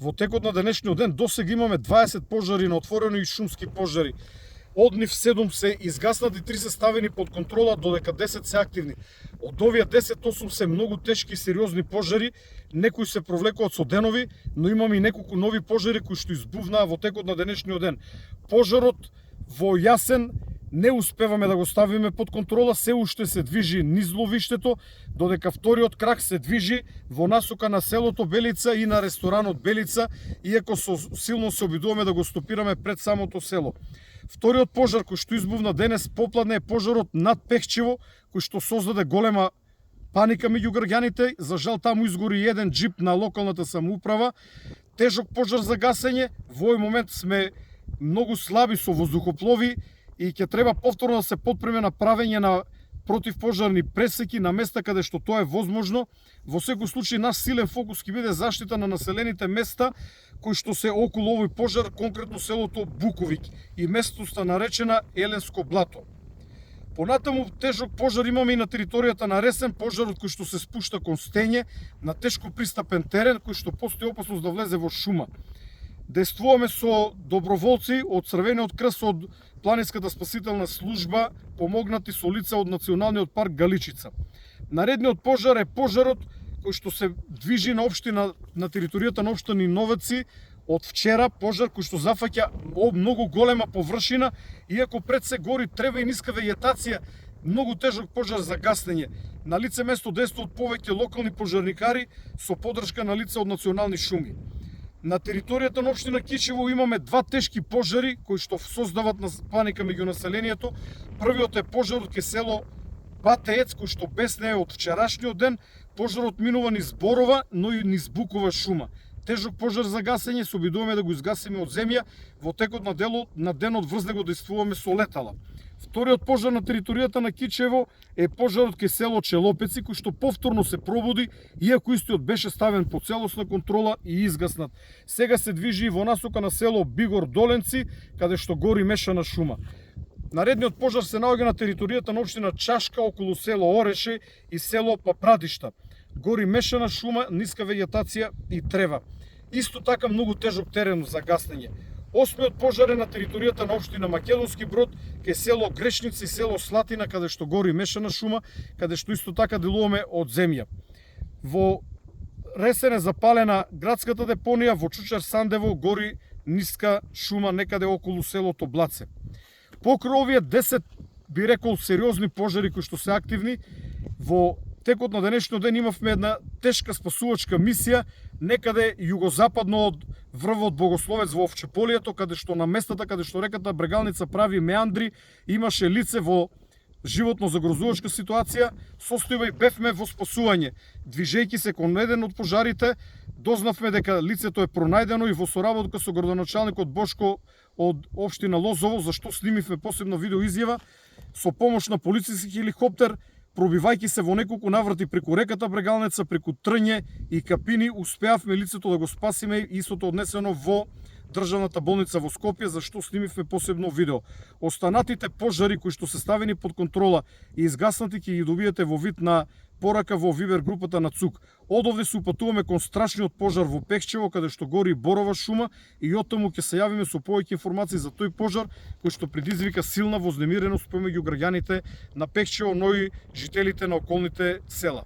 Во текот на денешниот ден досега имаме 20 пожари на отворено и шумски пожари. Од нив 7 се изгаснати, 3 се ставени под контрола, додека 10 се активни. Од овие 10, 8 се многу тешки и сериозни пожари, некои се провлекуваат со денови, но имаме и неколку нови пожари кои што избувнаа во текот на денешниот ден. Пожарот во Јасен не успеваме да го ставиме под контрола, се уште се движи низ ловиштето, додека вториот крак се движи во насока на селото Белица и на ресторанот Белица, иако силно се обидуваме да го стопираме пред самото село. Вториот пожар кој што избувна денес попладне е пожарот над Пехчево, кој што создаде голема паника меѓу граѓаните. За жал таму изгори еден джип на локалната самоуправа. Тежок пожар за гасење. Во овој момент сме многу слаби со воздухоплови и ќе треба повторно да се потпреме на правење на противпожарни пресеки на места каде што тоа е возможно. Во секој случај наш силен фокус ќе биде заштита на населените места кои што се околу овој пожар, конкретно селото Буковик и местоста наречена Еленско блато. Понатаму тежок пожар имаме и на територијата на Ресен, пожарот кој што се спушта кон Стење на тешко пристапен терен кој што постои опасност да влезе во шума. Действуваме со доброволци од Црвениот крст, од Планинската спасителна служба, помогнати со лица од Националниот парк Галичица. Наредниот пожар е пожарот кој што се движи на територијата на општина Новеци од вчера, пожар кој што зафаќа многу голема површина, иако пред се гори трева и ниска вегетација, многу тежок пожар за гаснење. На лице место действуваат повеќе локални пожарникари со поддршка на лица од национални шуми. На територијата на општина Кичево имаме два тешки пожари кои што создават паника меѓу населението. Првиот е пожарот кај село Батеец, кој што бесне од вчерашниот ден. Пожарот минува низ Борова, но и низ Букова шума. Тежок пожар за гасење, се обидуваме да го изгасиме од земја. Во текот на денот врз него действуваме со летала. Вториот пожар на територијата на Кичево е пожарот кај село Челопеци, кој што повторно се пробуди, иако истиот беше ставен под целосна контрола и изгаснат. Сега се движи во насока на село Бигор Доленци, каде што гори мешана шума. Наредниот пожар се наоѓа на територијата на општина Чашка, околу село Ореше и село Папрадишта. Гори мешана шума, ниска вегетација и трева. Исто така многу тежок терен за гаснење. Осмиот пожар е на територијата на општина Македонски Брод, кај село Грешници и село Слатина, каде што гори мешана шума, каде што исто така делуваме од земја. Во Ресен е запалена градската депонија, во Чучар Сандево гори ниска шума некаде околу селото Блаце. Покрај овие 10, би рекол, сериозни пожари кои што се активни, во текот на денешниот ден имавме една тешка спасувачка мисија некаде југозападно од врвот Богословец во Овчеполието, каде што на местата каде што реката Брегалница прави меандри, имаше лице во животно загрозувачка ситуација. Состојба и бевме во спасување. Движејќи се кон еден од пожарите, дознавме дека лицето е пронајдено и во соработка со градоначалникот Бошко од општина Лозово, за што снимивме посебна видеоизјава, со помош на полициски хеликоптер, пробивајќи се во неколку наврати преку реката Брегалница, преку Трње и Капини, успеавме лицето да го спасиме и истото однесено во државната болница во Скопје, за што снимивме посебно видео. Останатите пожари кои што се ставени под контрола и изгаснати ќе ги добиете во вид на порака во Вибер групата на ЦУК. Одовде се упатуваме кон страшниот пожар во Пехчево, каде што гори борова шума, и оттаму ќе се јавиме со повеќе информации за тој пожар кој што предизвика силна вознемиреност помеѓу граѓаните на Пехчево, но и жителите на околните села.